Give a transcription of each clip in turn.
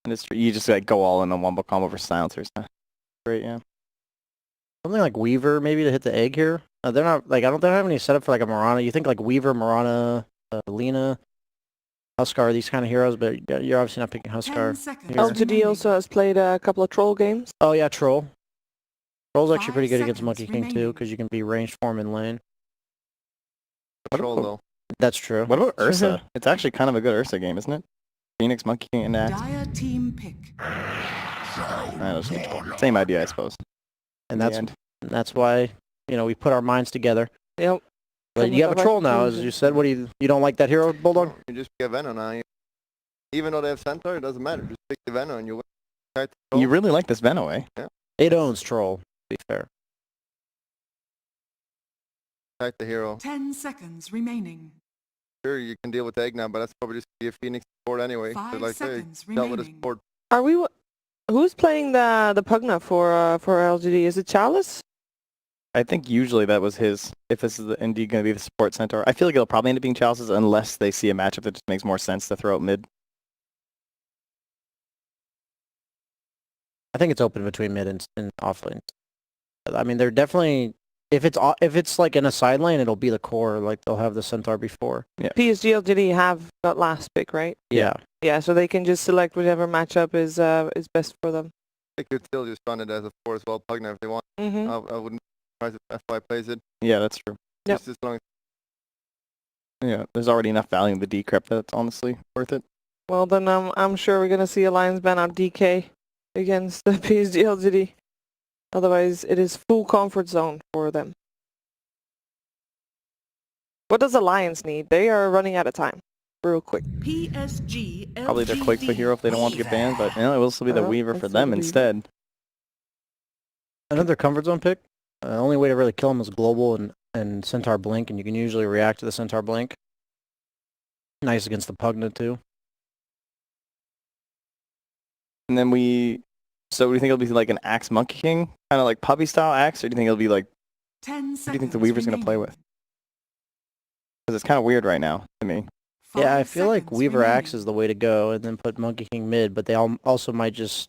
And it's, you just like go all in on wombo combo for silencers. Great, yeah. Something like Weaver maybe to hit the egg here. They're not like, they don't have any setup for like a Mirana. You think like Weaver, Mirana, Lena, Huskar, these kind of heroes, but you're obviously not picking Huskar. LGD also has played a couple of troll games. Oh yeah, Troll. Troll's actually pretty good against Monkey King too, because you can be ranged form in lane. Troll though. That's true. What about Ursa? It's actually kind of a good Ursa game, isn't it? Phoenix, Monkey King, and Axe. Team pick. Same idea, I suppose. And that's why, you know, we put our minds together. Yep. But you have a Troll now, as you said. What do you don't like that hero, Bulldog? You just pick a Venom now. Even though they have Centaur, it doesn't matter. Just pick the Venom and you win. You really like this Venom, eh? Yeah. It owns Troll, to be fair. Attack the hero. 10 seconds remaining. Sure, you can deal with Egg now, but that's probably just be a Phoenix support anyway. 5 like, seconds dealt with a remaining. support. Are we? Who's playing the Pugna for LGD? Is it Chalice? I think usually that was his, if this is indeed going to be the support centaur. I feel like it'll probably end up being Chalice's unless they see a matchup that just makes more sense to throw out mid. I think it's open between mid and off lanes. I mean, they're definitely, if it's like in a side lane, it'll be the core, like they'll have the Centaur before. Yeah. PSG LGD have got last pick, right? Yeah. Yeah, so they can just select whichever matchup is best for them. They could still just run it as a 4 as well, Pugna if they want. Mm-hmm. I wouldn't be surprised if FY plays it. Yeah, that's true. Yep. Just as long as Yeah, there's already enough value in the decrypt that's honestly worth it. Well, then I'm sure we're going to see Alliance ban out DK against the PSG LGD. Otherwise, it is full comfort zone for them. What does Alliance need? They are running out of time. Real quick. PSG, LGD. Probably their Quake for hero if they don't want to get banned, but you know, it will still be the Weaver for that's them the Weaver. instead. Another comfort zone pick. The only way to really kill him is global and Centaur Blink, and you can usually react to the Centaur Blink. Nice against the Pugna too. And then so do you think it'll be like an Axe Monkey King? Kind of like puppy style Axe, or do you think it'll be like, 10 what do you think the Weaver's going to play with? Because it's kind of weird right now to me. Yeah, I feel like Weaver Axe is the way to go, and then put Monkey King mid, but they also might just...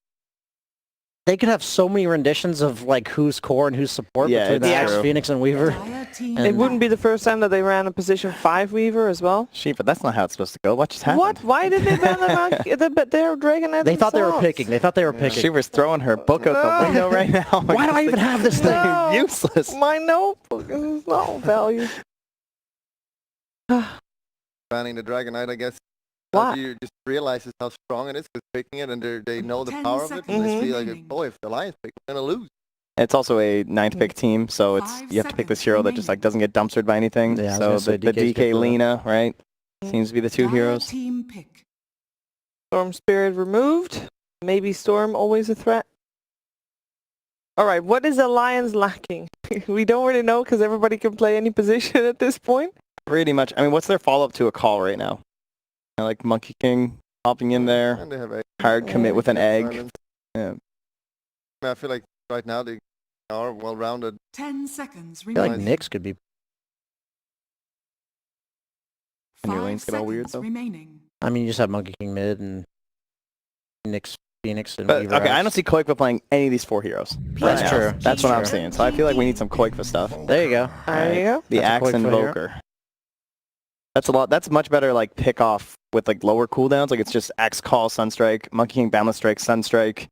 They could have so many renditions of like who's core and who's support between the Axe, Phoenix, and Weaver. It wouldn't be the first time that they ran a position 5 Weaver as well. Shit, but that's not how it's supposed to go. What just happened? What? Why did they ban them out? But they're Dragon Knight They thought they were themselves. picking. They thought they were picking. She was throwing her book out the window right now. Why do I even have this thing? No. Useless. My notebook is no value. banning the Dragon Knight, I guess. Why? You just realizes how strong it is because picking it and they know the 10 power of it. And they see like, seconds oh, if the Alliance pick, we're going to lose. It's also a 9th pick team, so it's 5 you have to pick this seconds hero that just like doesn't get dumpstered by anything. Yeah, I was so gonna say the DK's good DK for that. Lena, right? Seems to be the two heroes. Team pick. Storm Spirit removed. Maybe Storm always a threat. Alright, what is Alliance lacking? We don't really know because everybody can play any position at this point. Pretty much. I mean, what's their follow-up to a call right now? Like Monkey King hopping in there, And they have egg. hard commit with an egg. Islands. Yeah. I feel like right now they are well-rounded. 10 seconds I feel like remaining. Nyx could be... And your 5 lanes get all weird, seconds though. remaining. I mean, you just have Monkey King mid and Nyx, Phoenix, and But Weaver okay, I Axe. don't see Koikva playing any of these 4 heroes. That's right now. true. That's what I'm True. saying. So I feel like we need some Koikva stuff. There you go. There you go. The That's a Axe Koikva hero. Invoker. That's a lot. That's much better. Like pick off with like lower cooldowns. Like it's just Axe Call, Sunstrike, Monkey King, Boundless Strike, Sunstrike.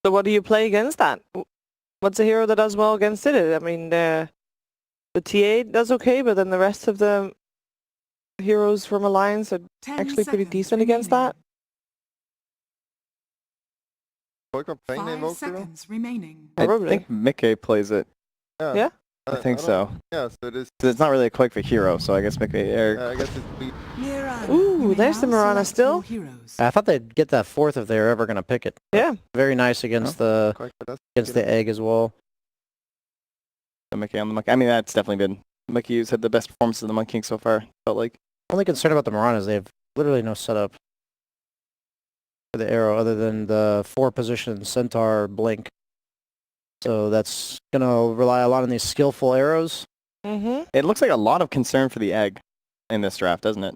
So what do you play against that? What's a hero that does well against it? I mean, the TA does okay, but then the rest of the heroes from Alliance are 10 actually pretty seconds decent against remaining. that. Koikva playing the 5 Invoker? seconds remaining. I Probably. think Mickey plays it. Yeah? I think don't- so. Yeah, so it is. 'Cause it's not really a Koikva hero, so I guess Mickey. I guess it's Mirana. Ooh, You may there's the now Mirana select still. your heroes. I thought they'd get that 4th if they're ever going to pick it. Yeah. Very nice against the egg as well. So Mickey on the Monkey. I mean, that's definitely been Mickey's had the best performance of the Monkey King so far. Felt like. Only concern about the Mirana is they have literally no setup for the arrow other than the 4 position Centaur Blink. So that's going to rely a lot on these skillful arrows. Mm-hmm. It looks like a lot of concern for the egg in this draft, doesn't it?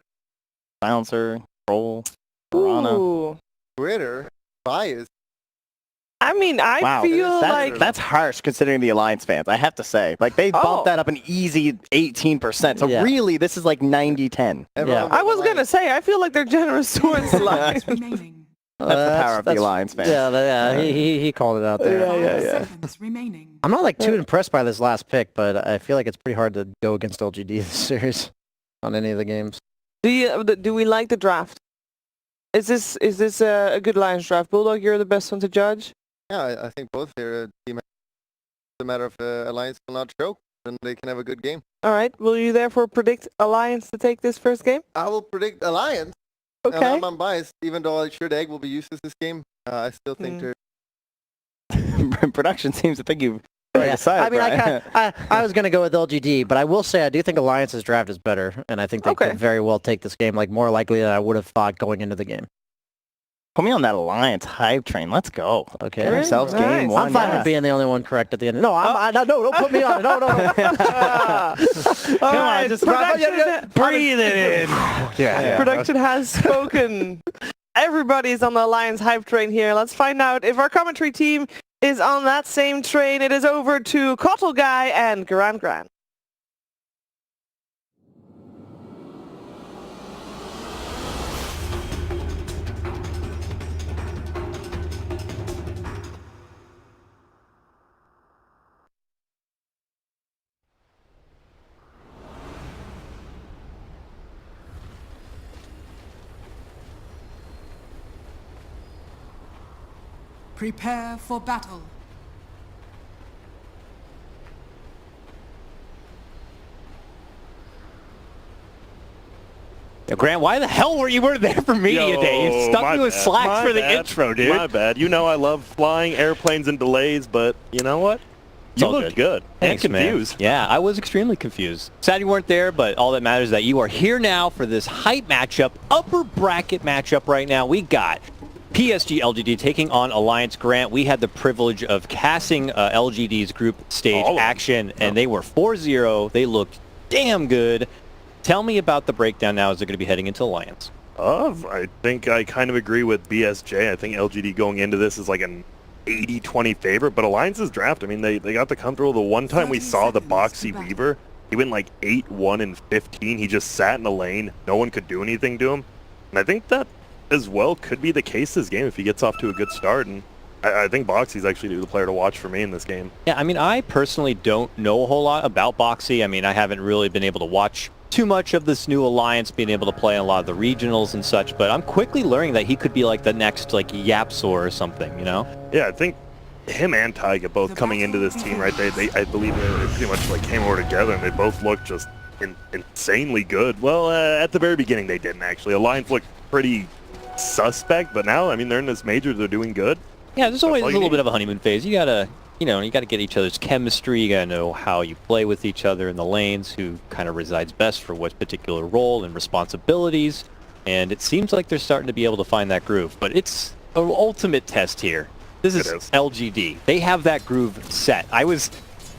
Silencer, Troll, Piranha. Ooh. Twitter bias. I mean, I Wow, feel like that's harsh considering the Alliance fans. I have to say, like they Oh. bumped that up an easy 18%. So Yeah. really, this is like 90-10. Everyone I on was the gonna line. say I feel like they're generous towards the Lions. remaining. That's the power of the that's- Alliance fans. Yeah, he called it out there. Five seconds remaining. I'm not like too impressed by this last pick, but I feel like it's pretty hard to go against LGD this series on any of the games. Do we like the draft? Is this a good Lions draft? Bulldog, you're the best one to judge. Yeah, I think both here team. It's a matter of Alliance will not choke, and they can have a good game. All right. Will you therefore predict Alliance to take this first game? I will predict Alliance. And Okay. I'm unbiased, even though I'm sure the egg will be useless this game. I still think they're. Production seems to think you've Yeah. decided. I mean, Brian. I was going to go with LGD, but I will say I do think Alliance's draft is better, and I think they Okay. could very well take this game, like more likely than I would have thought going into the game. Put me on that Alliance hype train. Let's go. Okay. Get ourselves Nice. game one. I'm fine yeah. with being the only one correct at the end. No, no, don't put me on it. No. All right. just Breathe it in. Yeah. Production has spoken. Everybody's on the Alliance hype train here. Let's find out if our commentary team is on that same train. It is over to Cottle Guy and Gran. Prepare for battle. Grant, why the hell were you there for media day? You stuck my me with bad. slacks My for the bad. intro, dude. My bad. You know I love flying airplanes and delays, but you know what? It's You all looked good. Thanks, and man. confused. Yeah, I was extremely confused. Sad you weren't there, but all that matters is that you are here now for this hype matchup, upper bracket matchup right now. We got PSG LGD taking on Alliance. Grant, we had the privilege of casting LGD's group stage All of them. action, and they were 4-0. They looked damn good. Tell me about the breakdown now as they're going to be heading into Alliance. I think I kind of agree with BSJ. I think LGD going into this is like an 80-20 favorite, but Alliance's draft, I mean, they got the comfortable. The one time we 30 saw the seconds to Boxy battle. Weaver, he went like 8-1 and 15. He just sat in the lane. No one could do anything to him. And I think that as well could be the case this game if he gets off to a good start. And I think Boxy's actually the player to watch for me in this game. Yeah, I mean, I personally don't know a whole lot about Boxy. I mean, I haven't really been able to watch too much of this new alliance, being able to play in a lot of the regionals and such, but I'm quickly learning that he could be like the next like Yapsor or something, you know? Yeah, I think him and Taiga both coming into this team, right? They I believe they pretty much like came over together, and they both looked just insanely good. Well, at the very beginning they didn't actually. Alliance looked pretty suspect, but now I mean they're in this major, they're doing good. Yeah, there's always a all you little need. bit of a honeymoon phase. You gotta get each other's chemistry. You gotta know how you play with each other in the lanes, who kind of resides best for what particular role and responsibilities. And it seems like they're starting to be able to find that groove. But it's an ultimate test here. This is It is. LGD. They have that groove set. I was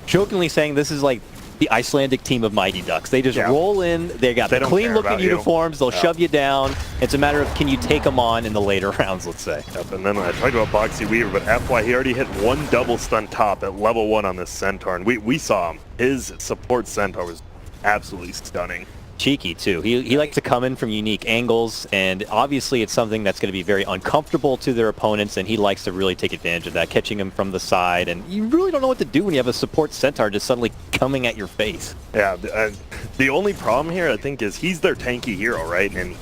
jokingly saying this is like the Icelandic team of Mighty Ducks. They just Yeah. roll in. They got They the don't clean care looking about you. uniforms. They'll Yeah. shove you down. It's a matter of can you take them on in the later rounds, let's say. Yep, and then I talked about Boxy Weaver, but FY, he already hit one double stun top at level 1 on this Centaur, and we saw him. His support Centaur was absolutely stunning. Cheeky too. He likes to come in from unique angles, and obviously it's something that's going to be very uncomfortable to their opponents, and he likes to really take advantage of that, catching him from the side, and you really don't know what to do when you have a support Centaur just suddenly coming at your face. Yeah, the only problem here, I think, is he's their tanky hero, right? And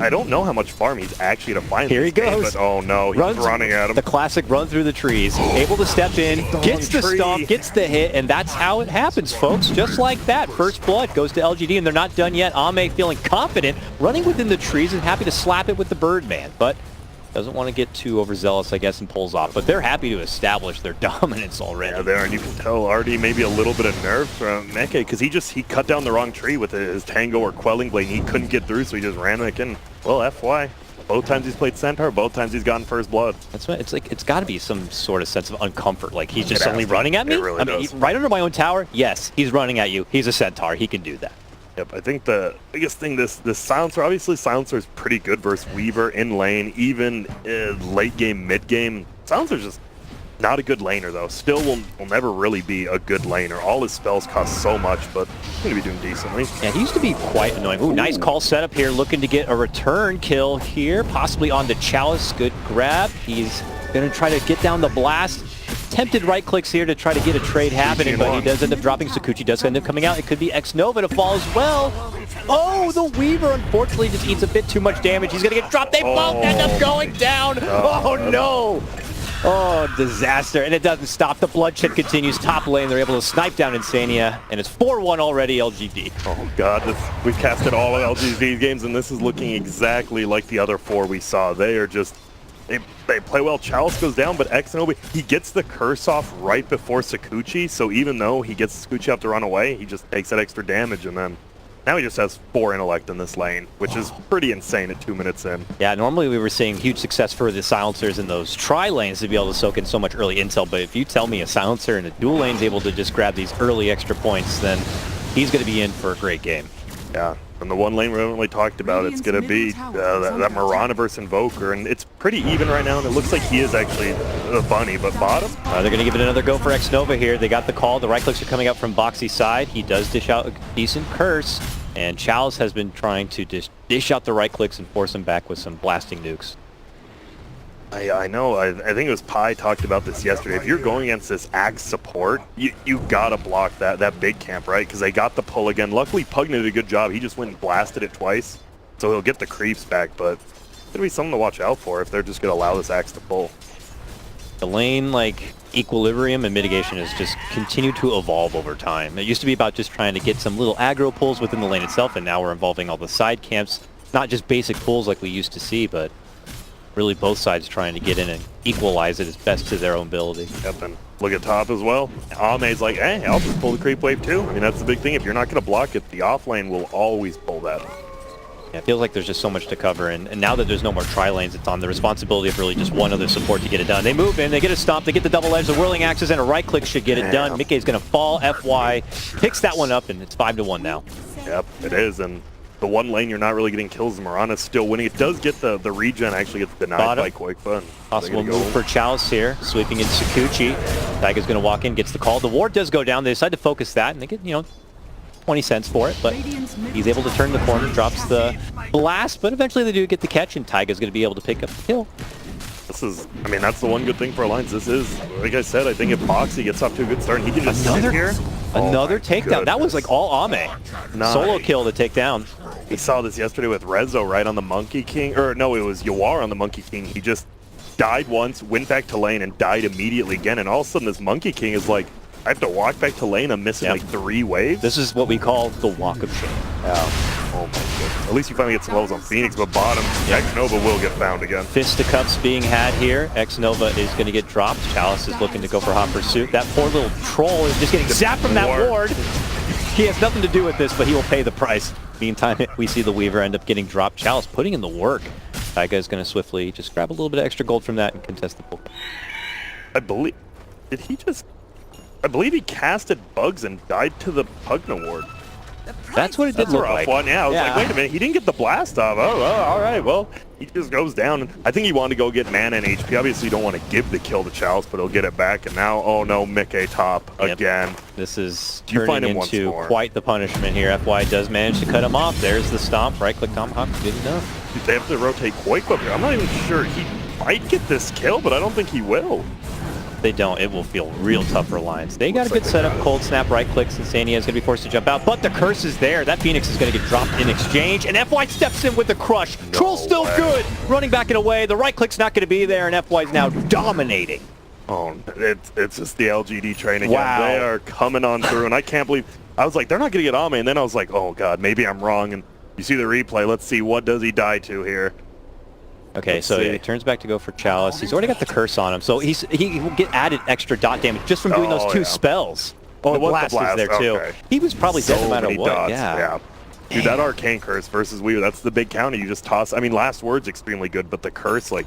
I don't know how much farm he's actually to find. Here in he this game, goes. but oh no, he's running at him. The classic run through the trees, able to step in, gets the tree. stomp, gets the hit, and that's how it happens, folks. Just like that, first blood goes to LGD, and they're not done yet. Ame feeling confident, running within the trees and happy to slap it with the Birdman, but doesn't want to get too overzealous, I guess, and pulls off. But they're happy to establish their dominance already. Yeah, there, and you can tell already maybe a little bit of nerve from Mecha, because he cut down the wrong tree with his Tango or Quelling Blade, and he couldn't get through, so he just ran back in. Well, FY. Both times he's played Centaur, both times he's gotten first blood. That's what it's like. It's got to be some sort of sense of uncomfort. Like he's just It suddenly has to. running at me. It really I mean, does. right under my own tower. Yes, he's running at you. He's a Centaur. He can do that. Yep, I think the biggest thing, this Silencer, obviously Silencer is pretty good versus Weaver in lane, even late game, mid game. Silencer's just not a good laner though. Still will never really be a good laner. All his spells cost so much, but he's going to be doing decently. Yeah, he used to be quite annoying. Ooh, nice call setup here, looking to get a return kill here, possibly on the Chalice. Good grab. He's going to try to get down the blast. Tempted right clicks here to try to get a trade happening, but he does end up dropping. Sakuchi does end up coming out. It could be X-Nova to fall as well. Oh, the Weaver unfortunately just eats a bit too much damage. He's going to get dropped. They both end up going down. Oh, no. Oh, disaster. And it doesn't stop. The bloodshed continues. Top lane, they're able to snipe down Insania, and it's 4-1 already LGD. Oh, God. We've casted all of LGD games, and this is looking exactly like the other 4 we saw. They are just... They play well. Chalice goes down, but X-Nova, he gets the curse off right before Sakuchi, so even though he gets Sakuchi up to run away, he just takes that extra damage, and then now he just has 4 intellect in this lane, which is pretty insane at 2 minutes in. Yeah, normally we were seeing huge success for the Silencers in those tri-lanes to be able to soak in so much early intel, but if you tell me a Silencer in a dual lane is able to just grab these early extra points, then he's going to be in for a great game. Yeah, and the one lane we haven't really talked about, it's going to be that Mirana versus Invoker, and it's pretty even right now, and it looks like he is actually the bunny, but bottom? They're going to give it another go for X-Nova here. They got the call. The right clicks are coming out from Boxy's side. He does dish out a decent curse, and Chalice has been trying to dish out the right clicks and force him back with some blasting nukes. I know. I think it was Pi talked about this yesterday. If you're going against this Axe support, you gotta block that big camp, right? Because they got the pull again. Luckily, Pugna did a good job. He just went and blasted it twice, so he'll get the creeps back. But it's gonna be something to watch out for if they're just gonna allow this Axe to pull. The lane, like, equilibrium and mitigation has just continued to evolve over time. It used to be about just trying to get some little aggro pulls within the lane itself, and now we're involving all the side camps. Not just basic pulls like we used to see, but really both sides trying to get in and equalize it as best to their own ability. Yep, and look at top as well. Ame's like, hey, I'll just pull the creep wave too. I mean, that's the big thing. If you're not going to block it, the off lane will always pull that. Yeah, it feels like there's just so much to cover, and now that there's no more tri-lanes, it's on the responsibility of really just one other support to get it done. They move in, they get a stomp, they get the double edge, the whirling axes, and a right click should get it done. Mikkei's going to fall, FY, picks that one up, and it's 5-1 now. Yep, it is, and the one lane you're not really getting kills, Mirana's still winning. It does get the regen, actually gets denied by Koikba. Possible move for Chalice here, sweeping in Sakuchi. Taiga's going to walk in, gets the call. The ward does go down. They decide to focus that, and they get, 20 cents for it, but he's able to turn the corner, drops the blast, but eventually they do get the catch, and Taiga's going to be able to pick up the kill. This is, I mean, that's the one good thing for Alliance. This is, like I said, I think if Boxy gets off to a good start, and he can just sit here. Another takedown. Goodness. That was like all Ame. Nice. Solo kill to take down. We saw this yesterday with Rezo, right, on the Monkey King, or no, it was Yawar on the Monkey King. He just died once, went back to lane, and died immediately again, and all of a sudden this Monkey King is like, I have to walk back to lane, I'm missing like 3 waves. This is what we call the walk of shame. Oh my goodness. At least you finally get some levels on Phoenix, but bottom, X-Nova will get found again. Fisticuffs being had here. X-Nova is going to get dropped. Chalice is looking to go for hot pursuit. That poor little troll is just getting zapped from that ward. He has nothing to do with this, but he will pay the price. Meantime, we see the Weaver end up getting dropped. Chalice putting in the work. Taiga is going to swiftly just grab a little bit of extra gold from that and contest the pull. I believe he casted bugs and died to the Pugna ward. That's what it did look like. One. Yeah, I was like, wait a minute, he didn't get the blast off. Oh, well, all right, well, he just goes down. I think he wanted to go get mana and HP. Obviously, you don't want to give the kill to Chalice, but he'll get it back. And now, oh no, Mikkei top again. This is turning into quite the punishment here. FY does manage to cut him off. There's the stomp. Right-click tomahawk, good enough. They have to rotate Koikba here. I'm not even sure he might get this kill, but I don't think he will. They don't, it will feel real tough for Alliance. They got a good setup, cold snap, right clicks, and Sania is going to be forced to jump out, but the curse is there. That Phoenix is going to get dropped in exchange, and FY steps in with the crush. Troll's still good, running back and away. The right click's not going to be there, and FY is now dominating. Oh, it's just the LGD train again. Wow. They are coming on through, and I can't believe, I was like, they're not going to get Ame, and then I was like, oh god, maybe I'm wrong, and you see the replay. Let's see, what does he die to here? Okay, so he turns back to go for Chalice. He's already got the curse on him, so he will get added extra dot damage just from doing those 2 spells. Oh, the blast is there too. He was probably dead no matter what. Dots. Yeah. Dude, that arcane curse versus Weaver, that's the big counter. You just toss. I mean, last word's extremely good, but the curse, like,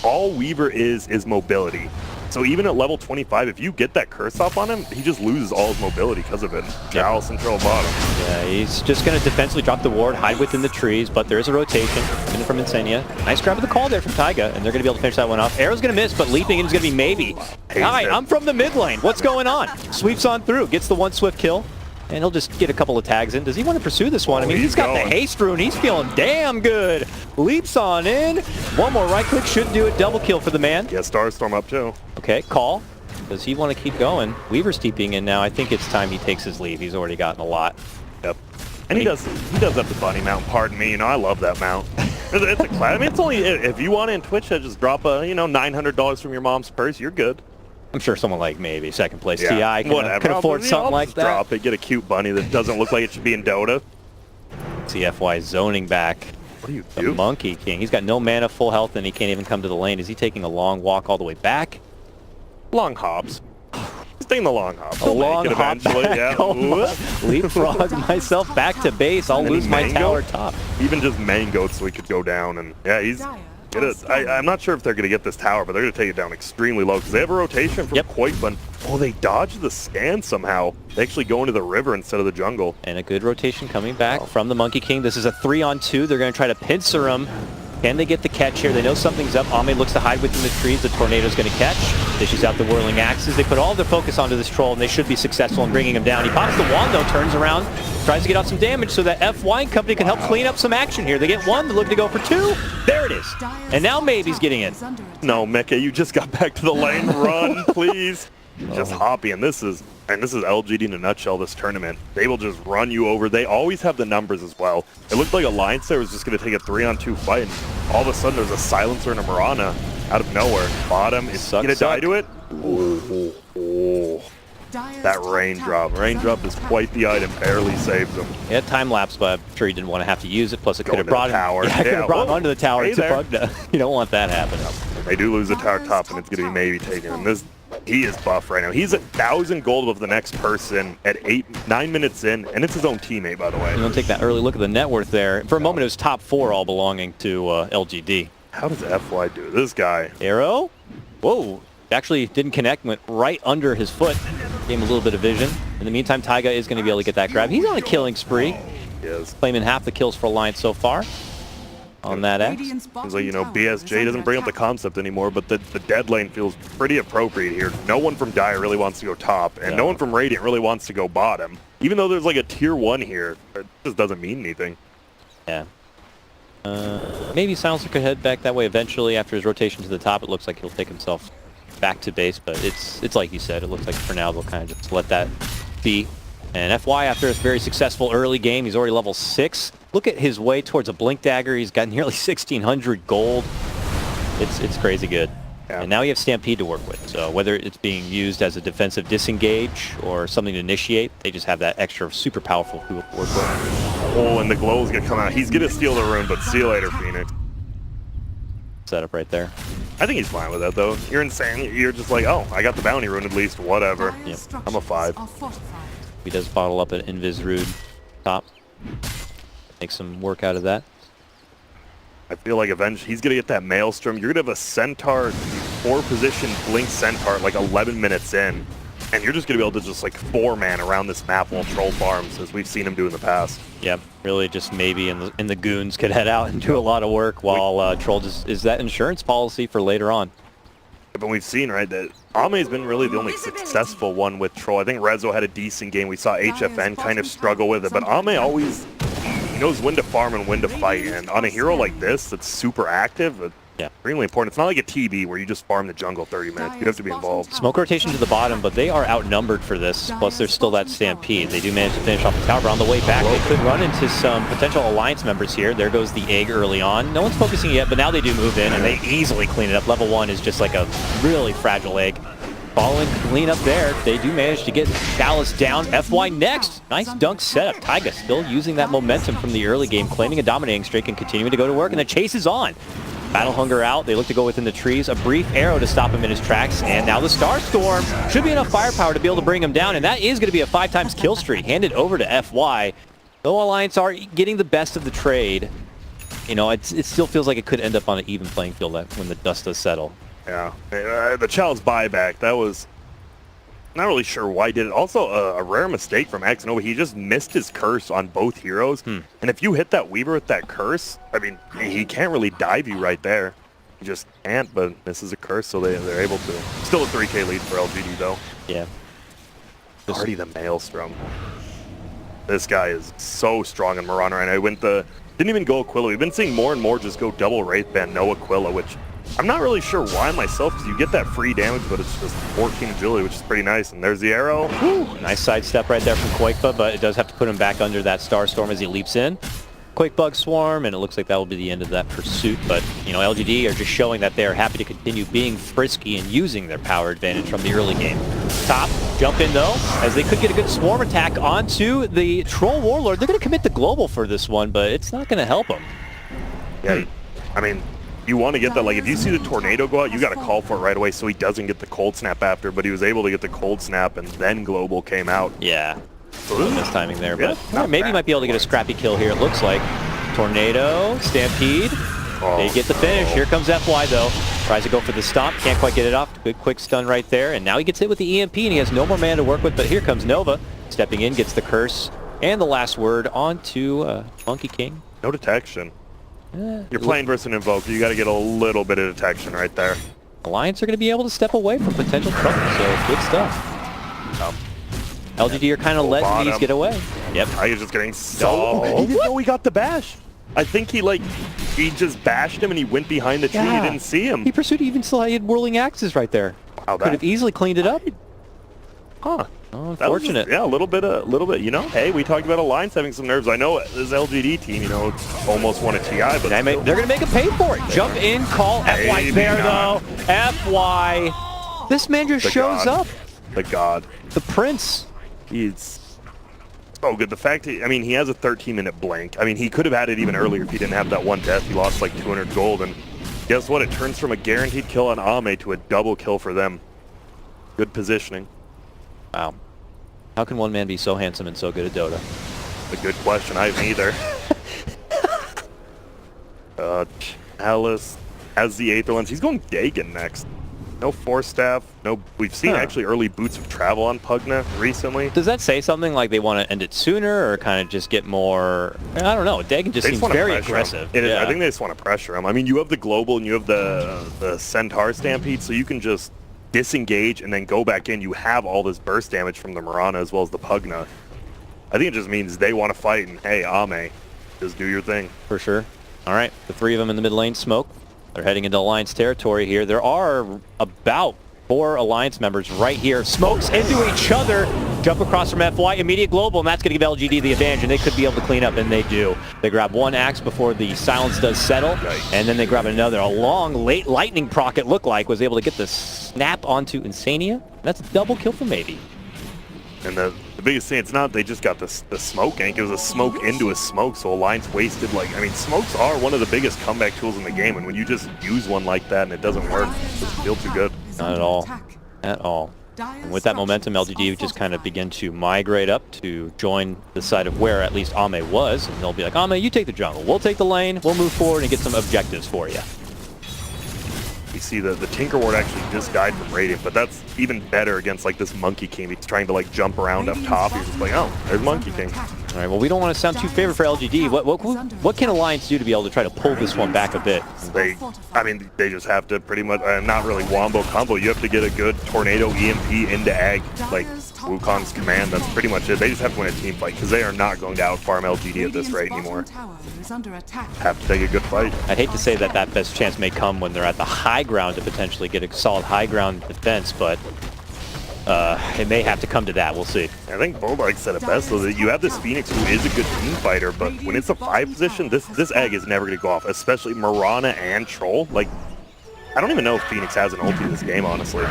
all Weaver is mobility. So even at level 25, if you get that curse off on him, he just loses all his mobility because of it. Chalice and Troll bottom. Yeah, he's just going to defensively drop the ward, hide within the trees, but there is a rotation coming from Insania. Nice grab of the call there from Taiga, and they're going to be able to finish that one off. Arrow's going to miss, but leaping in is going to be maybe. Hi, I'm from the mid lane. What's going on? Sweeps on through, gets the one swift kill, and he'll just get a couple of tags in. Does he want to pursue this one? I mean, he's got the haste rune. He's feeling damn good. Leaps on in. One more right click should do it. Double kill for the man. Yeah, Starstorm up too. Okay, call. Does he want to keep going? Weaver's TPing in now. I think it's time he takes his leave. He's already gotten a lot. Yep. And he does have the bunny mount, pardon me. You know, I love that mount. It's a class. I mean, it's only, if you want it in Twitch, just drop a, you know, $900 from your mom's purse, you're good. I'm sure someone like maybe second place TI whatever. can afford something like that. Drop it, get a cute bunny that doesn't look like it should be in Dota. CFY zoning back. What do you The do? Monkey King. He's got no mana, full health, and he can't even come to the lane. Is he taking a long walk all the way back? Long hops. He's taking the long hop. A long hop eventually. back. Yeah. Oh my. Leapfrog myself back to base. I'll lose my tower top. Even just mangoed so he could go down, and yeah, he's. I'm not sure if they're going to get this tower, but they're going to take it down extremely low because they have a rotation from quite fun. Oh, they dodged the scan somehow. They actually go into the river instead of the jungle. And a good rotation coming back from the Monkey King. This is a 3-on-2. They're going to try to pincer him. Can they get the catch here? They know something's up. Ame looks to hide within the trees. The Tornado's going to catch. Dishes out the whirling axes. They put all their focus onto this troll, and they should be successful in bringing him down. He pops the wand, though, turns around, tries to get off some damage so that FY and company can help clean up some action here. They get one, they're looking to go for two. There it is. And now Maybe's getting in. No, Mecha, you just got back to the lane. Run, please. Just hoppy, and this is LGD in a nutshell, this tournament. They will just run you over. They always have the numbers as well. It looked like Alliance there was just going to take a 3-on-2 fight, and all of a sudden there's a Silencer and a Mirana out of nowhere. Bottom is going to die to it. Oh. That raindrop. Raindrop is quite the item, barely saves him. He had time lapse, but I'm sure he didn't want to have to use it. Plus, it could have brought him. Yeah, could have brought him onto the tower. Hey to Pugna. You don't want that happening. They do lose the tower top, and it's going to be maybe taken. And he is buff right now. He's 1,000 gold above the next person at 9 minutes in, and it's his own teammate, by the way. You don't take that early look at the net worth there. For a moment, it was top 4 all belonging to LGD. How does FY do this guy? Arrow? Whoa. Actually didn't connect, went right under his foot. Gave him a little bit of vision. In the meantime, Taiga is going to be able to get that grab. He's on a killing spree. He is. Claiming half the kills for Alliance so far on that X. Seems like, you know, BSJ doesn't bring up the concept anymore, but the dead lane feels pretty appropriate here. No one from Dire really wants to go top, and no one from Radiant really wants to go bottom. Even though there's like a tier 1 here, it just doesn't mean anything. Yeah. Maybe Silencer could head back that way eventually after his rotation to the top. It looks like he'll take himself back to base, but it's like you said. It looks like for now they'll kind of just let that be. And FY, after a very successful early game, he's already level 6. Look at his way towards a Blink Dagger. He's got nearly 1,600 gold. It's crazy good. Yeah. And now you have Stampede to work with. So whether it's being used as a defensive disengage or something to initiate, they just have that extra super powerful tool to work with. Oh, and the glow's going to come out. He's going to steal the rune, but see you later, Phoenix. Setup right there. I think he's fine with that, though. You're insane. You're just like, oh, I got the bounty rune at least. Whatever. Yep. I'm a 5. He does bottle up an Invis Rude top. Make some work out of that. I feel like eventually he's going to get that Maelstrom. You're going to have a Centaur, 4-position Blink Centaur like 11 minutes in. And you're just going to be able to just like 4-man around this map while Troll farms, as we've seen him do in the past. Yep, really just maybe in the goons could head out and do a lot of work while Troll just is that insurance policy for later on. But we've seen, right, that Ame's been really the only successful one with Troll. I think Rezo had a decent game. We saw HFN kind of struggle with it, but Ame always knows when to farm and when to fight. And on a hero like this that's super active, extremely important. It's not like a TB where you just farm the jungle 30 minutes. You have to be involved. Smoke rotation to the bottom, but they are outnumbered for this. Plus, there's still that Stampede. They do manage to finish off the tower, but on the way back, they could run into some potential Alliance members here. There goes the egg early on. No one's focusing yet, but now they do move in, and they easily clean it up. Level 1 is just like a really fragile egg. Following clean up there, they do manage to get Chalice down. FY next. Nice dunk setup. Taiga still using that momentum from the early game, claiming a dominating streak and continuing to go to work, and the chase is on. Battle Hunger out. They look to go within the trees. A brief arrow to stop him in his tracks. And now the Starstorm. Should be enough firepower to be able to bring him down. And that is going to be a 5x kill streak handed over to FY. Though Alliance are getting the best of the trade, you know, it still feels like it could end up on an even playing field when the dust does settle. Yeah. The Chalice buyback, that was... Not really sure why he did it. Also, a rare mistake from Axonova. He just missed his curse on both heroes. And if you hit that Weaver with that curse, I mean, he can't really dive you right there. He just can't, but this is a curse, so they're able to. Still a 3K lead for LGD, though. Yeah. Already the Maelstrom. This guy is so strong in Mirana right now. He went didn't even go Aquila. We've been seeing more and more just go double Wraithband, no Aquila, which I'm not really sure why myself, because you get that free damage, but it's just 14 agility, which is pretty nice. And there's the arrow. Whew, nice sidestep right there from Quakeba, but it does have to put him back under that Starstorm as he leaps in. Quakebug Swarm, and it looks like that will be the end of that pursuit. But, you know, LGD are just showing that they're happy to continue being frisky and using their power advantage from the early game. Top, jump in though, as they could get a good swarm attack onto the Troll Warlord. They're going to commit the global for this one, but it's not going to help them. Yeah, I mean, you want to get that, like, if you see the tornado go out, you got to call for it right away so he doesn't get the cold snap after, but he was able to get the cold snap, and then global came out. Yeah. A little mistiming there, but Yeah, maybe he might be able to get a scrappy kill here, it looks like. Tornado, Stampede, they get the finish. Here comes FY though. Tries to go for the stomp, can't quite get it off. Good quick stun right there, and now he gets hit with the EMP, and he has no more man to work with, but here comes Nova. Stepping in, gets the curse, and the last word onto Monkey King. No detection. You're playing versus an Invoker, you got to get a little bit of detection right there. Alliance are going to be able to step away from potential trouble, so good stuff. LGD are kind of letting these get away. Yep. I was just getting so... He didn't know he got the bash. I think he just bashed him and he went behind the tree. Yeah. He didn't see him. He pursued, even still had whirling axes right there. Wow, Could have easily cleaned it up. Huh. Oh, unfortunate. Yeah, a little bit. You know, hey, we talked about Alliance having some nerves. I know this LGD team, you know, almost won a TI, but they're going to make him pay for it. Jump in, call FY Maybe there, not. though. FY. This man just shows up. The god. The prince. He's so good. The fact, I mean, he has a 13-minute blank. I mean, he could have had it even earlier if he didn't have that one death. He lost like 200 gold, and guess what? It turns from a guaranteed kill on Ame to a double kill for them. Good positioning. Wow. How can one man be so handsome and so good at Dota? A good question. I haven't either. Alice has the Aether Lens. He's going Dagon next. No Force Staff. No. We've seen actually early Boots of Travel on Pugna recently. Does that say something like they want to end it sooner, or kind of just get more? I don't know. Dagon just seems very aggressive. I think they just want to pressure him. I mean, you have the Global and you have the Centaur Stampede, so you can just disengage and then go back in. You have all this burst damage from the Mirana as well as the Pugna. I think it just means they want to fight, and hey, Ame, just do your thing. For sure. All right, the three of them in the mid lane smoke. They're heading into Alliance territory here. There are about 4 Alliance members right here. Smokes into each other. Jump across from FY, immediate global, and that's going to give LGD the advantage, and they could be able to clean up, and they do. They grab one axe before the silence does settle, and then they grab another. A long, late lightning proc, it looked like, was able to get the snap onto Insania. That's a double kill for Maybe. And the biggest thing, it's not they just got the smoke gank, it was a smoke into a smoke, so Alliance wasted, like, I mean, smokes are one of the biggest comeback tools in the game, and when you just use one like that and it doesn't work, it doesn't feel too good. Not at all. At all. And with that momentum, LGD just kind of begin to migrate up to join the side of where at least Ame was, and they'll be like, Ame, you take the jungle, we'll take the lane, we'll move forward and get some objectives for you. You see the Tinker Ward actually just died from Radiant, but that's even better against like this Monkey King. He's trying to like jump around up top. He's just like, oh, there's Monkey King. All right, well, we don't want to sound too favored for LGD. What can Alliance do to be able to try to pull this one back a bit? They just have to pretty much, not really wombo combo. You have to get a good Tornado EMP into Ag, like Wukong's command. That's pretty much it. They just have to win a team fight because they are not going to outfarm LGD at this rate anymore. Have to take a good fight. I'd hate to say that that best chance may come when they're at the high ground to potentially get a solid high ground defense, but it may have to come to that. We'll see. I think Bulldog said it best, though, that you have this Phoenix who is a good team fighter, but when it's a 5 position, this egg is never going to go off, especially Mirana and Troll. Like, I don't even know if Phoenix has an ulti in this game, honestly.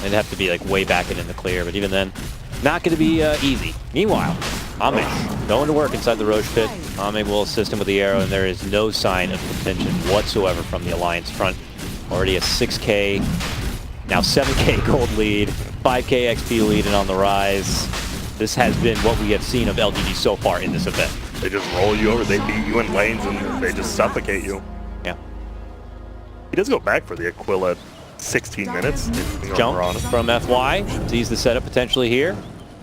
It'd have to be like way back and in the clear, but even then, not going to be easy. Meanwhile, Ame going to work inside the Roche pit. Ame will assist him with the arrow, and there is no sign of contention whatsoever from the Alliance front. Already a 6K, now 7K gold lead, 5K XP lead, and on the rise. This has been what we have seen of LGD so far in this event. They just roll you over, they beat you in lanes, and they just suffocate you. Yeah. He does go back for the Aquila 16 minutes. Jump from FY. Sees the setup potentially here.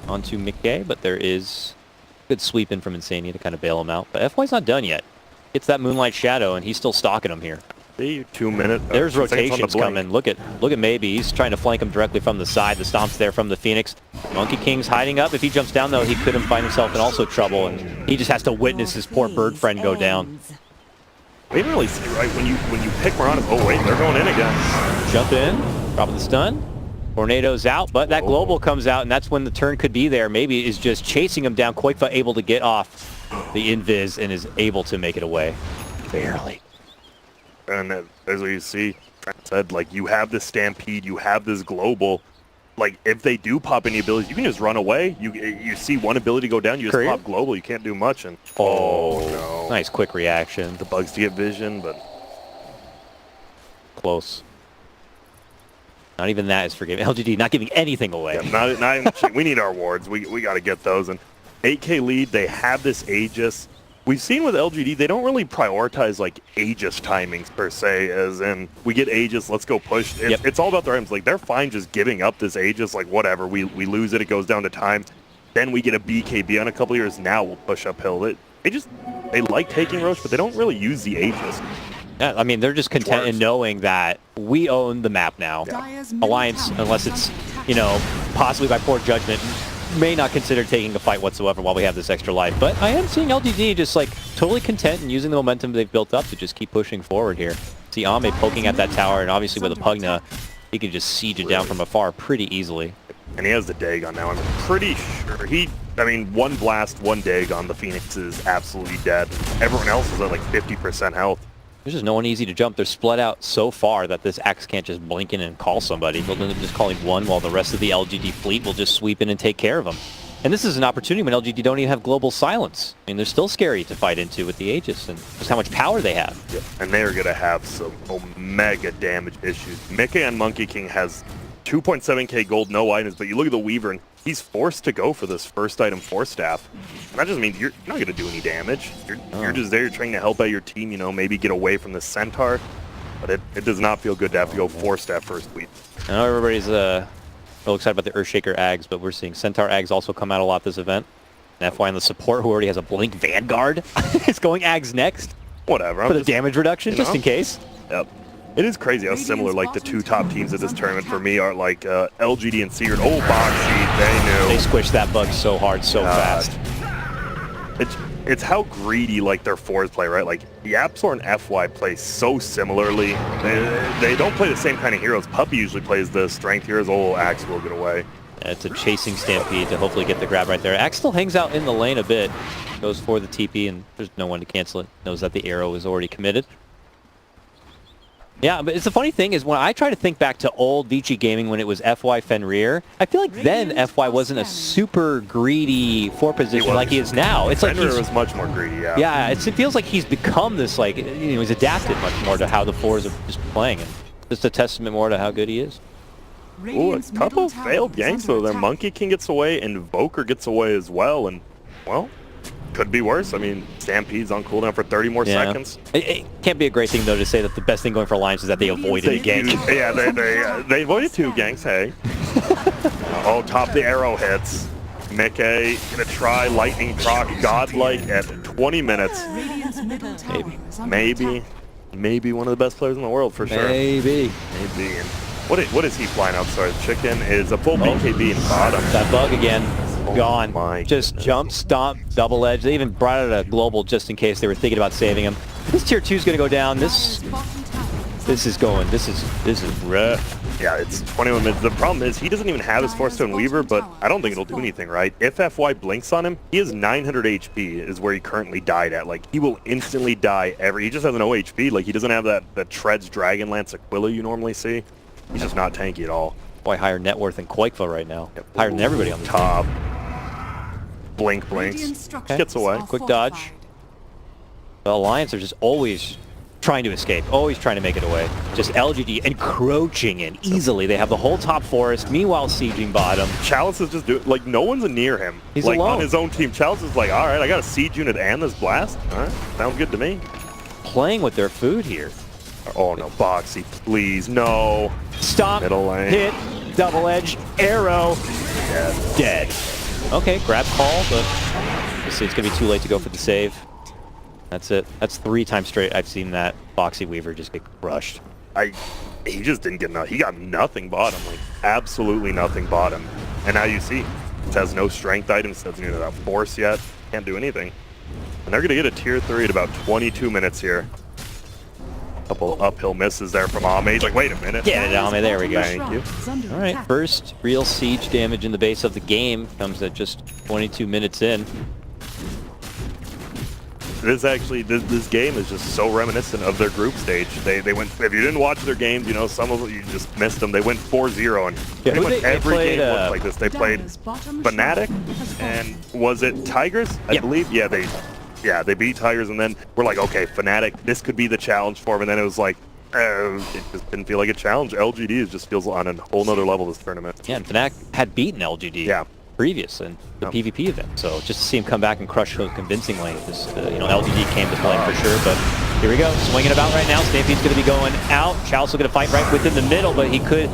Onto McKay, but there is good sweep in from Insania to kind of bail him out. But FY's not done yet. Gets that Moonlight Shadow, and he's still stalking him here. See, 2 minutes. There's rotations coming. Look at Maybe. He's trying to flank him directly from the side. The stomp's there from the Phoenix. Monkey King's hiding up. If he jumps down, though, he could find himself in also trouble, and he just has to witness his poor bird friend go down. We didn't really see, right, when you pick Mirana. Oh, wait, they're going in again. Jump in, dropping the stun. Tornado's out, but that global comes out, and that's when the turn could be there. Maybe is just chasing him down. Koifa able to get off the invis and is able to make it away. Barely. And as you see, Trent said, like, you have this Stampede, you have this global. Like, if they do pop any abilities, you can just run away. You see one ability go down, you just pop global. You can't do much. And oh no. Nice quick reaction. The bugs to get vision, but close. Not even that is forgiving. LGD not giving anything away. Yeah, not even, we need our wards. We got to get those. And 8K lead, they have this Aegis. We've seen with LGD, they don't really prioritize like Aegis timings per se, as in we get Aegis, let's go push. It's all about their items. Like, they're fine just giving up this Aegis, like whatever. We lose it, it goes down to time. Then we get a BKB on a couple years. Now we'll push uphill. They like taking Roche, but they don't really use the Aegis. Yeah, I mean, they're just content in knowing that we own the map now. Yeah. Alliance, unless it's, you know, possibly by poor judgment, may not consider taking a fight whatsoever while we have this extra life. But I am seeing LGD just, like, totally content and using the momentum they've built up to just keep pushing forward here. See Ame poking at that tower, and obviously with a Pugna, he can just siege it down from afar pretty easily. And he has the Dagon now. I'm pretty sure one blast, one Dagon, the Phoenix is absolutely dead. Everyone else is at like 50% health. There's just no one easy to jump. They're split out so far that this Axe can't just blink in and call somebody. They'll end up just calling one while the rest of the LGD fleet will just sweep in and take care of them. And this is an opportunity when LGD don't even have global silence. I mean, they're still scary to fight into with the Aegis and just how much power they have. Yep. And they're going to have some mega damage issues. Mickey and Monkey King has 2.7k gold, no items, but you look at the Weaver and he's forced to go for this first item 4 staff. And that just means you're not going to do any damage. You're just there, you're trying to help out your team, you know, maybe get away from the Centaur. But it does not feel good to have to go 4 staff first week. I know everybody's real excited about the Earthshaker Ags, but we're seeing Centaur Ags also come out a lot this event. And FY on the support, who already has a Blink Vanguard, is going Ags next. Whatever. For the damage reduction, just in case. Yep. It is crazy how similar, like, the 2 top teams of this tournament for me are, like, LGD and Seared. Oh, Boxy, they knew. They squished that bug so hard, so fast. It's how greedy, like, their fours play, right? Like, the Yapsor and FY play so similarly. They don't play the same kind of heroes. Puppy usually plays the strength heroes. Oh, Axe will get away. It's a chasing Stampede to hopefully get the grab right there. Axe still hangs out in the lane a bit. Goes for the TP, and there's no one to cancel it. Knows that the arrow is already committed. Yeah, but it's the funny thing is when I try to think back to old Vici Gaming when it was FY Fenrir, I feel like then FY wasn't a super greedy 4 position like he is now. It's Fenrir like was much more greedy, yeah. Yeah, it feels like he's become this, like, you know, he's adapted much more to how the 4s are just playing, and just a testament more to how good he is. Ooh, a couple failed ganks though. Their Monkey King gets away, and Invoker gets away as well, and, well, could be worse. I mean, Stampede's on cooldown for 30 more seconds. It can't be a great thing, though, to say that the best thing going for Alliance is that they avoided a gank. They avoided 2 ganks, hey. Oh, top the arrow hits. Mickey gonna try lightning proc godlike at 20 minutes. Maybe one of the best players in the world for sure. Maybe. And what is he flying out? Sorry, Chicken is a full BKB in bottom. That bug again. Gone. My just goodness. Jump, stomp, double edge. They even brought out a global just in case they were thinking about saving him. This tier 2 is going to go down. This is rough. Yeah, it's 21 minutes. The problem is he doesn't even have his 4-stone Weaver, but I don't think it'll do anything, right? If FY blinks on him, he has 900 HP is where he currently died at. Like, he will instantly die he just has no HP. Like, he doesn't have that Treads Dragonlance Aquila you normally see. He's just not tanky at all. Boy, higher net worth than Quakeful right now. Yep. Higher than everybody on the top. Blink blinks. Okay. Gets away. Quick dodge. The Alliance are just always trying to escape, always trying to make it away. Just LGD encroaching in easily. They have the whole top forest, meanwhile sieging bottom. Chalice is just doing, like, no one's near him. He's like, alone. On his own team. Chalice is like, all right, I got a siege unit and this blast. All right, sounds good to me. Playing with their food here. Oh no, Boxy, please, no. Stop, Middle lane. hit, double edge, arrow, dead. Okay, grab call, but we'll see, it's going to be too late to go for the save. That's it. That's 3 times straight I've seen that Boxy Weaver just get crushed. He just didn't get enough. He got nothing bottom, like absolutely nothing bottom. And now you see, it has no strength items, doesn't even have force yet, can't do anything. And they're going to get a tier 3 at about 22 minutes here. Couple uphill misses there from Ame. He's like, wait a minute. Get it, Ame. There we go. Thank you. All right, first real siege damage in the base of the game comes at just 22 minutes in. This actually, this game is just so reminiscent of their group stage. They went, if you didn't watch their games, you know, some of them, you just missed them. They went 4-0, and Yeah, pretty much every played, game looked like this. They played Fnatic, and was it Tigers? I believe. Yeah, they beat Tigers, and then we're like, okay, Fnatic, this could be the challenge for them. And then it was like, it just didn't feel like a challenge. LGD just feels on a whole nother level this tournament. Yeah, and Fnatic had beaten LGD previous in the PvP event. So just to see him come back and crush so convincingly, just, you know, LGD came to play for sure. But here we go, swinging about right now. Stampede's going to be going out. Chalice going to fight right within the middle, but he could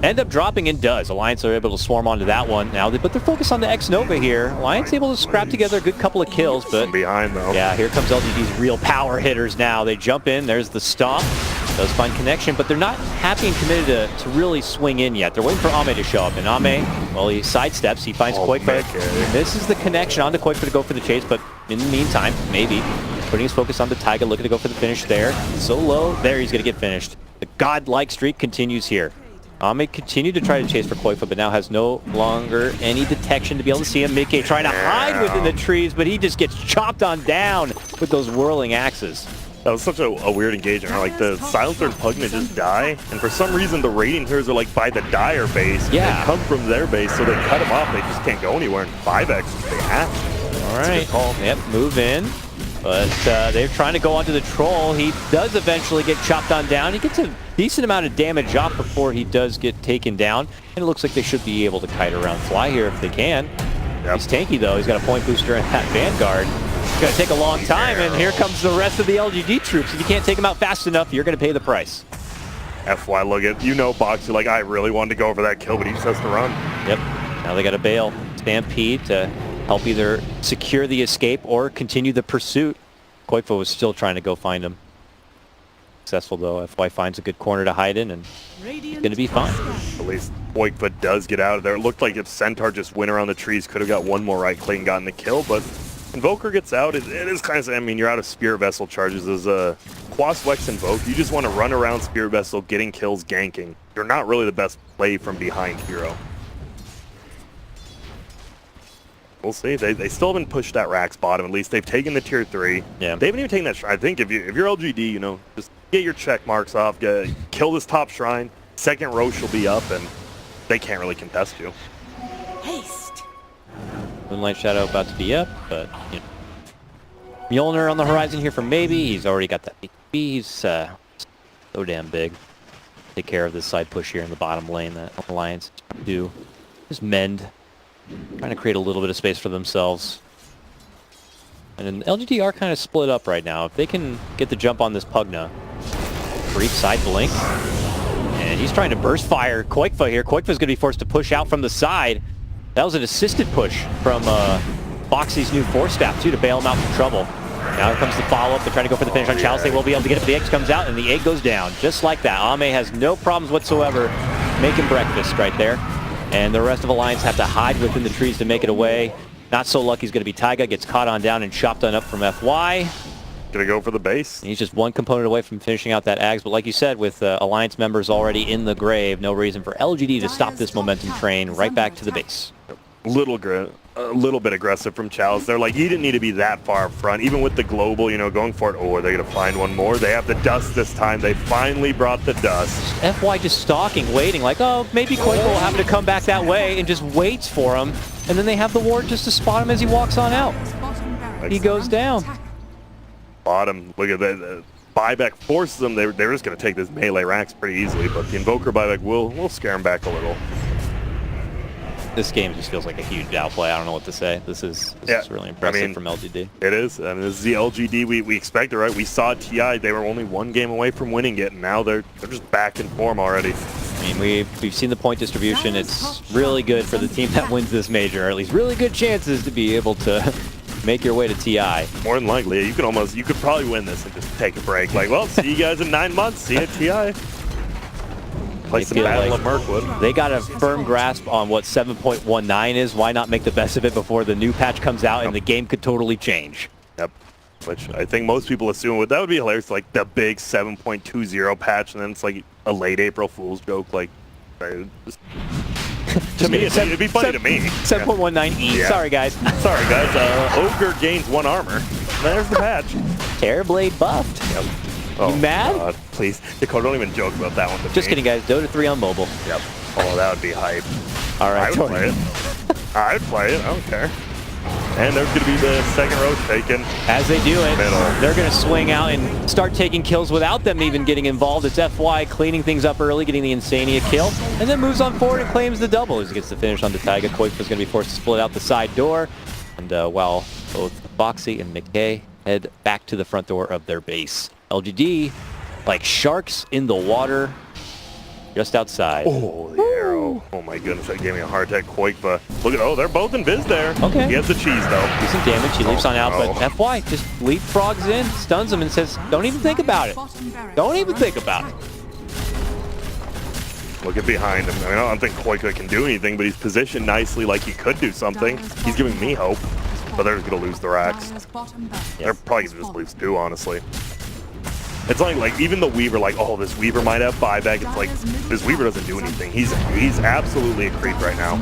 end up dropping and does. Alliance are able to swarm onto that one. Now they put their focus on the X-Nova here. Alliance able to scrap together a good couple of kills, but from behind though. Yeah, here comes LGD's real power hitters now. They jump in, there's the stomp. Does find connection, but they're not happy and committed to really swing in yet. They're waiting for Ame to show up, and Ame, well, he sidesteps, he finds Koikfa. This is the connection onto Koikfa to go for the chase, but in the meantime, maybe putting his focus on the Taiga, looking to go for the finish there. So low, there he's going to get finished. The godlike streak continues here. Ame continued to try to chase for Koikfa, but now has no longer any detection to be able to see him. Mickey trying to hide within the trees, but he just gets chopped on down with those whirling axes. That was such a weird engagement. Like the Silencer and Pugna just die, and for some reason the raiding heroes are like by the Dire base. Yeah. They come from their base, so they cut them off. They just can't go anywhere. And 5x is the act. All right. Yep, move in. But they're trying to go onto the troll. He does eventually get chopped on down. He gets a decent amount of damage off before he does get taken down. And it looks like they should be able to kite around fly here if they can. Yep. He's tanky though. He's got a point booster and that Vanguard. It's going to take a long time, and here comes the rest of the LGD troops. If you can't take them out fast enough, you're going to pay the price. FY, look at, you know, Boxy, like, I really wanted to go over that kill, but he just has to run. Yep. Now they got to bail Stampede to help either secure the escape or continue the pursuit. Koikfa was still trying to go find him. Successful, though. FY finds a good corner to hide in, and it's going to be fine. At least Koikfa does get out of there. It looked like if Centaur just went around the trees, could have got one more right click and gotten the kill, but Invoker gets out. It is kind of, I mean, you're out of Spirit Vessel charges. As a Quas Wex Invoke, you just want to run around Spirit Vessel, getting kills, ganking. You're not really the best play from behind hero. We'll see. They still haven't pushed that Rax bottom. At least they've taken the tier 3. Yeah. They haven't even taken that shrine. I think if you're LGD, you know, just get your check marks off, kill this top shrine. Second Roche will be up, and they can't really contest you. Haste. Moonlight Shadow about to be up, but you know, Mjolnir on the horizon here for maybe. He's already got that BKB. He's so damn big. Take care of this side push here in the bottom lane that Alliance do. Just mend. Trying to create a little bit of space for themselves. And then LGD are kind of split up right now. If they can get the jump on this Pugna. Brief side blink. And he's trying to burst fire Koikfa here. Koikfa's going to be forced to push out from the side. That was an assisted push from Boxy's new Force Staff, too, to bail him out from trouble. Now here comes the follow-up. They're trying to go for the finish on Chalice. They will be able to get it, but the egg comes out, and the egg goes down. Just like that. Ame has no problems whatsoever making breakfast right there. And the rest of Alliance have to hide within the trees to make it away. Not so lucky is going to be Taiga. Gets caught on down and chopped on up from FY. Gonna go for the base. He's just one component away from finishing out that Ags, but like you said, with Alliance members already in the grave, no reason for LGD to stop this momentum train right back to the base. A little bit aggressive from Chalice. They're like, you didn't need to be that far up front, even with the global, you know, going for it. Oh, are they gonna find one more? They have the dust this time. They finally brought the dust. FY just stalking, waiting, like, oh, maybe Koikfa will happen to come back that way, and just waits for him, and then they have the ward just to spot him as he walks on out. He goes down. Bottom, look at that. The buyback forces them. They're just going to take this melee Rax pretty easily, but the Invoker buyback will scare them back a little. This game just feels like a huge outplay. I don't know what to say. This is really impressive from LGD. It is. I mean, this is the LGD we expected, right? We saw TI. They were only one game away from winning it, and now they're just back in form already. I mean, we've seen the point distribution. It's really good for the team that wins this major, or at least really good chances to be able to make your way to TI. More than likely, you could probably win this and just take a break. Like, well, see you guys in 9 months. See you at TI. Play some Battle of Mirkwood. They got a firm grasp on what 7.19 is. Why not make the best of it before the new patch comes out and the game could totally change? Yep. Which I think most people assume that would be hilarious, like the big 7.20 patch, and then it's like a late April Fool's joke. Like, to me, it'd be funny to me. 7.19E. Yeah. Sorry, guys. Sorry, guys. Ogre gains 1 armor. There's the patch. Terrorblade buffed. Yep. You mad? God, please. Dakota, don't even joke about that one with Just me. kidding, guys. Dota 3 on mobile. Yep. Oh, that would be hype. All right, I would play it. I'd play it. I don't care. And there's going to be the second row taken. As they do it, Middle. they're going to swing out and start taking kills without them even getting involved. It's FY cleaning things up early, getting the Insania kill, and then moves on forward and claims the double as he gets the finish on the Taiga. Koifa is going to be forced to split out the side door. And while both Boxy and McKay head back to the front door of their base. LGD, like sharks in the water, just outside. Oh, the arrow. Oh my goodness, that gave me a heart attack. Koifa. Look at, they're both in Viz there. Okay. He has the cheese though. Decent damage, he leaps on out, no. but FY just leapfrogs in, stuns him and says, don't even think about it. Don't even think about it. Look at behind him. I mean, I don't think Koifa can do anything, but he's positioned nicely like he could do something. He's giving me hope, but they're just going to lose the racks. They're probably going to just lose 2, honestly. It's like even the Weaver, like, oh, this Weaver might have buyback. It's like, this Weaver doesn't do anything. He's absolutely a creep right now.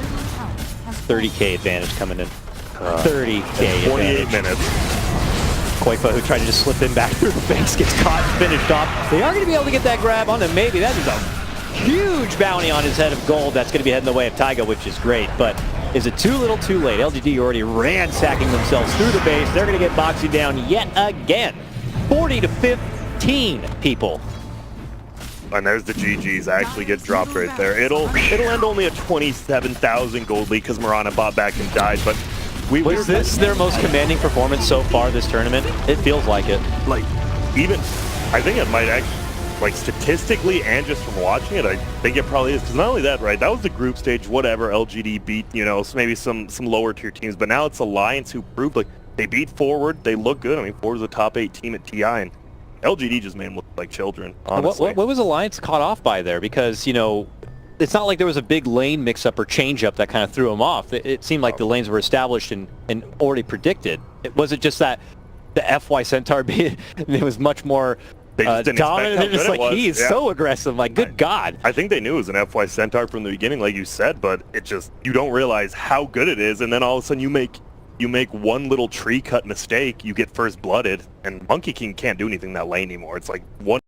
30k advantage coming in. 30k 28 advantage. minutes. Koifa, who tried to just slip in back through the face, gets caught and finished off. They are going to be able to get that grab on him. Maybe that is a huge bounty on his head of gold. That's going to be heading the way of Taiga, which is great. But is it too little too late? LGD already ransacking themselves through the base. They're going to get Boxy down yet again. 40 to 15 people. And there's the GGs actually get dropped right there. It'll end only at 27,000 gold lead because Marana bought back and died. But was this their most commanding performance so far this tournament? It feels like it. Like, even, I think it might actually, like statistically and just from watching it, I think it probably is. Because not only that, right, that was the group stage, whatever, LGD beat, you know, maybe some lower tier teams. But now it's Alliance who proved, like, they beat Forward. They look good. I mean, Forward's a top 8 team at TI, and LGD just made them look like children, honestly. What was Alliance caught off by there? Because, you know, it's not like there was a big lane mix-up or change-up that kind of threw them off. It seemed like the lanes were established and already predicted. Was it just that the FY Centaur, it was much more They just didn't dominant? expect how It's good like, it was. he's so aggressive. Like, good God. I think they knew it was an FY Centaur from the beginning, like you said, but it just, you don't realize how good it is, and then all of a sudden you make one little tree cut mistake, you get first blooded, and Monkey King can't do anything that lane anymore. It's like one